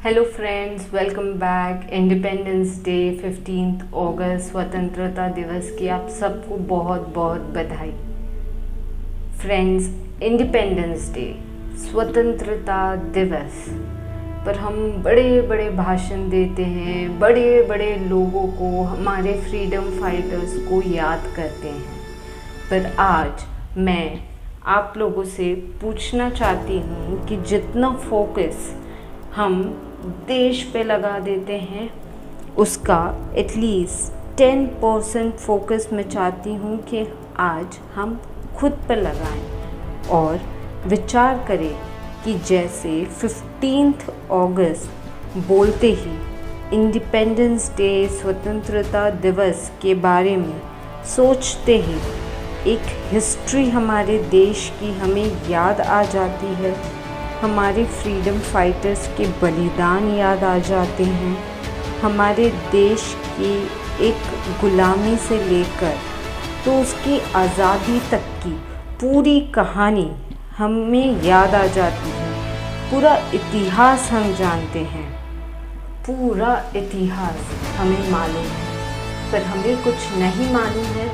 Hello friends, welcome back. Independence day 15 अगस्त स्वतंत्रता दिवस की आप सबको बहुत बहुत बधाई। फ्रेंड्स, इंडिपेंडेंस डे स्वतंत्रता दिवस पर हम बड़े बड़े भाषण देते हैं, बड़े बड़े लोगों को, हमारे फ्रीडम फाइटर्स को याद करते हैं। पर आज मैं आप लोगों से पूछना चाहती हूँ कि जितना फोकस हम देश पे लगा देते हैं उसका एटलीस्ट 10% फोकस मैं चाहती हूँ कि आज हम खुद पर लगाएं और विचार करें कि जैसे 15 अगस्त बोलते ही इंडिपेंडेंस डे स्वतंत्रता दिवस के बारे में सोचते ही एक हिस्ट्री हमारे देश की हमें याद आ जाती है, हमारे फ्रीडम फाइटर्स के बलिदान याद आ जाते हैं, हमारे देश की एक गुलामी से लेकर तो उसकी आज़ादी तक की पूरी कहानी हमें याद आ जाती है। पूरा इतिहास हम जानते हैं, पूरा इतिहास हमें मालूम है। पर हमें कुछ नहीं मालूम है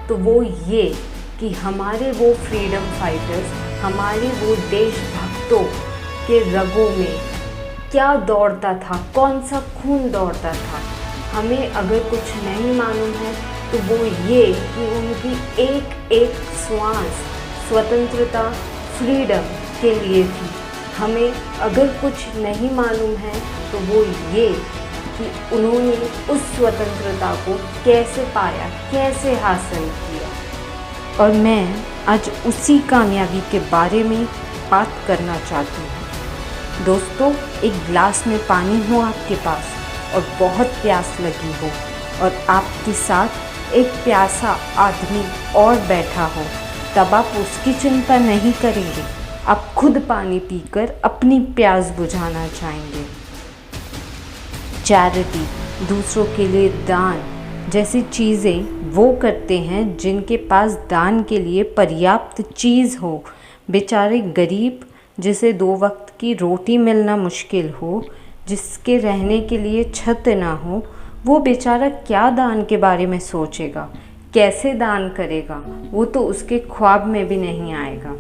तो वो ये कि हमारे वो फ्रीडम फाइटर्स, हमारे वो देशभक्तों के रगों में क्या दौड़ता था, कौन सा खून दौड़ता था। हमें अगर कुछ नहीं मालूम है तो वो ये कि उनकी एक एक श्वास स्वतंत्रता, फ्रीडम के लिए थी। हमें अगर कुछ नहीं मालूम है तो वो ये कि उन्होंने उस स्वतंत्रता को कैसे पाया, कैसे हासिल किया। और मैं आज उसी कामयाबी के बारे में बात करना चाहती हूँ। दोस्तों, एक गिलास में पानी हो आपके पास और बहुत प्यास लगी हो और आपके साथ एक प्यासा आदमी और बैठा हो, तब आप उसकी चिंता नहीं करेंगे, आप खुद पानी पीकर अपनी प्यास बुझाना चाहेंगे। चैरिटी, दूसरों के लिए दान जैसी चीज़ें वो करते हैं जिनके पास दान के लिए पर्याप्त चीज़ हो। बेचारे गरीब, जिसे 2 वक्त की रोटी मिलना मुश्किल हो, जिसके रहने के लिए छत ना हो, वो बेचारा क्या दान के बारे में सोचेगा, कैसे दान करेगा, वो तो उसके ख्वाब में भी नहीं आएगा।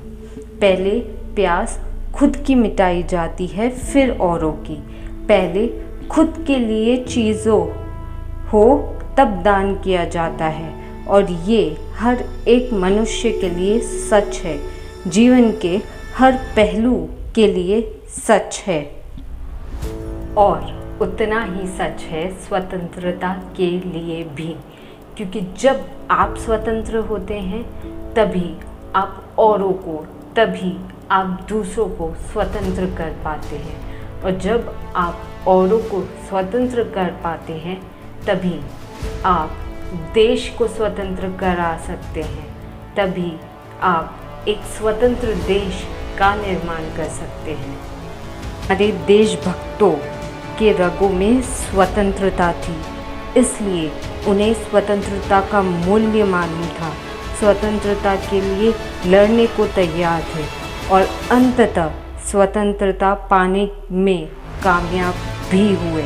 पहले प्यास खुद की मिटाई जाती है, फिर औरों की। पहले खुद के लिए चीज़ों हो तब दान किया जाता है, और ये हर एक मनुष्य के लिए सच है, जीवन के हर पहलू के लिए सच है। और उतना ही सच है स्वतंत्रता के लिए भी, क्योंकि जब आप स्वतंत्र होते हैं तभी आप औरों को, तभी आप दूसरों को स्वतंत्र कर पाते हैं। और जब आप औरों को स्वतंत्र कर पाते हैं तभी आप देश को स्वतंत्र करा सकते हैं, तभी आप एक स्वतंत्र देश का निर्माण कर सकते हैं। हमारे देशभक्तों के रगों में स्वतंत्रता थी, इसलिए उन्हें स्वतंत्रता का मूल्य मालूम था, स्वतंत्रता के लिए लड़ने को तैयार थे और अंततः स्वतंत्रता पाने में कामयाब भी हुए।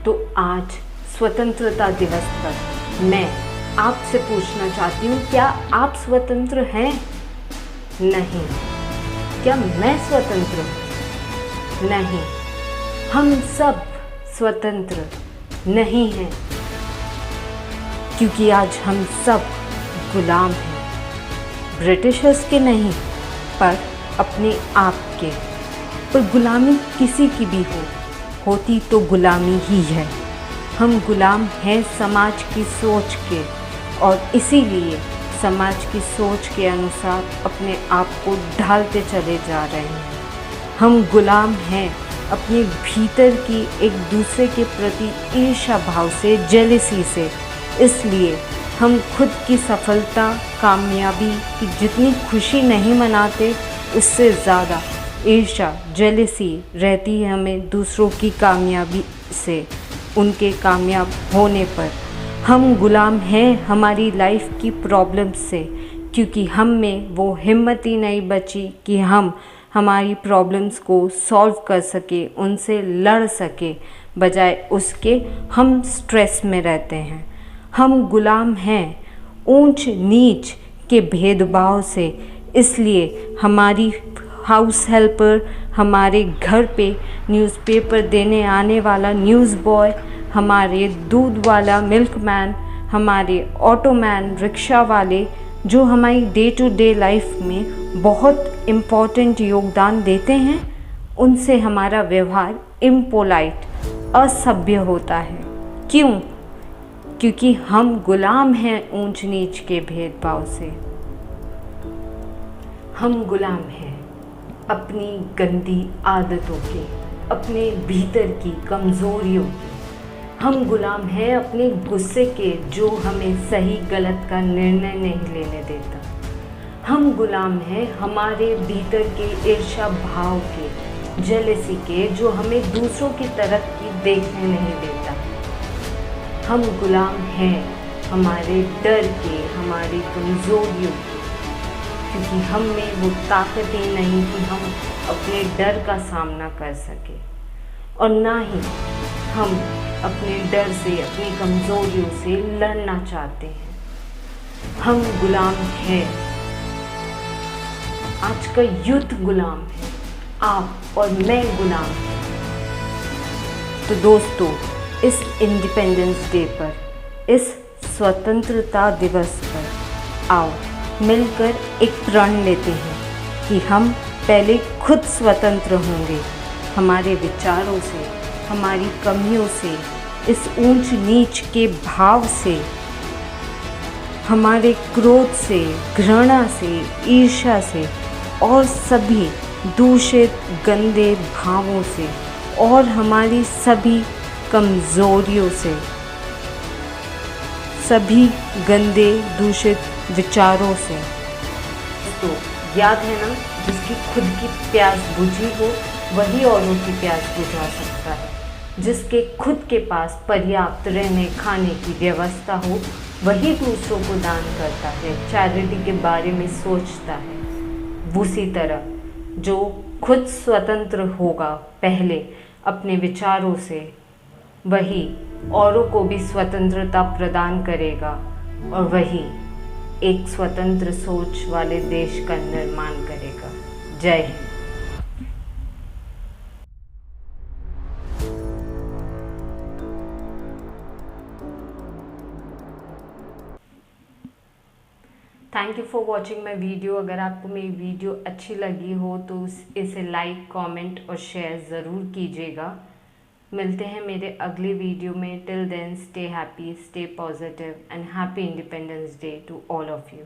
तो आज स्वतंत्रता दिवस पर मैं आपसे पूछना चाहती हूँ, क्या आप स्वतंत्र हैं? नहीं। क्या मैं स्वतंत्र हूँ? नहीं। हम सब स्वतंत्र नहीं हैं, क्योंकि आज हम सब गुलाम हैं। ब्रिटिशर्स के नहीं, पर अपने आप के। पर गुलामी किसी की भी होती तो गुलामी ही है। हम गुलाम हैं समाज की सोच के, और इसीलिए समाज की सोच के अनुसार अपने आप को ढालते चले जा रहे हैं। हम गुलाम हैं अपने भीतर की एक दूसरे के प्रति ईर्ष्या भाव से, जेलसी से। इसलिए हम खुद की सफलता, कामयाबी की जितनी खुशी नहीं मनाते, उससे ज़्यादा ईर्ष्या, जेलसी रहती है हमें दूसरों की कामयाबी से, उनके कामयाब होने पर। हम गुलाम हैं हमारी लाइफ की प्रॉब्लम से, क्योंकि हम में वो हिम्मत ही नहीं बची कि हम हमारी प्रॉब्लम्स को सॉल्व कर सके, उनसे लड़ सके, बजाय उसके हम स्ट्रेस में रहते हैं। हम गुलाम हैं ऊंच नीच के भेदभाव से, इसलिए हमारी हाउस हेल्पर, हमारे घर पे न्यूज़पेपर देने आने वाला न्यूज़ बॉय, हमारे दूध वाला मिल्कमैन, हमारे ऑटोमैन, रिक्शा वाले, जो हमारी डे टू डे लाइफ में बहुत इम्पॉर्टेंट योगदान देते हैं, उनसे हमारा व्यवहार इम्पोलाइट, असभ्य होता है। क्यों? क्योंकि हम गुलाम हैं ऊंच नीच के भेदभाव से। हम गुलाम हैं अपनी गंदी आदतों के, अपने भीतर की कमज़ोरियों के। हम गुलाम हैं अपने गुस्से के, जो हमें सही गलत का निर्णय नहीं लेने देता। हम गुलाम हैं हमारे भीतर के ईर्ष्या भाव के, जेलसी के, जो हमें दूसरों की तरक्की देखने नहीं देता। हम गुलाम हैं हमारे डर के, हमारी कमज़ोरियों के, क्योंकि हम में वो ताकत ही नहीं कि हम अपने डर का सामना कर सके, और ना ही हम अपने डर से, अपनी कमज़ोरियों से लड़ना चाहते हैं। हम गुलाम हैं, आज का युद्ध गुलाम है, आप और मैं गुलाम हैं। तो दोस्तों, इस इंडिपेंडेंस डे पर, इस स्वतंत्रता दिवस पर आओ मिलकर एक प्रण लेते हैं कि हम पहले खुद स्वतंत्र होंगे, हमारे विचारों से, हमारी कमियों से, इस ऊंच नीच के भाव से, हमारे क्रोध से, घृणा से, ईर्ष्या से और सभी दूषित गंदे भावों से और हमारी सभी कमज़ोरियों से, सभी गंदे दूषित विचारों से। तो याद है ना, जिसकी खुद की प्यास बुझी हो वही औरों की प्यास बुझा सकता है। जिसके खुद के पास पर्याप्त रहने खाने की व्यवस्था हो वही दूसरों को दान करता है, चैरिटी के बारे में सोचता है। उसी तरह जो खुद स्वतंत्र होगा पहले अपने विचारों से, वही औरों को भी स्वतंत्रता प्रदान करेगा और वही एक स्वतंत्र सोच वाले देश का निर्माण करेगा। जय Hind. Thank you for watching my video. अगर आपको मेरी वीडियो अच्छी लगी हो तो इसे लाइक, कमेंट और शेयर ज़रूर कीजिएगा। मिलते हैं मेरे अगले वीडियो में। Till then, stay happy, stay positive and happy independence day to all of you.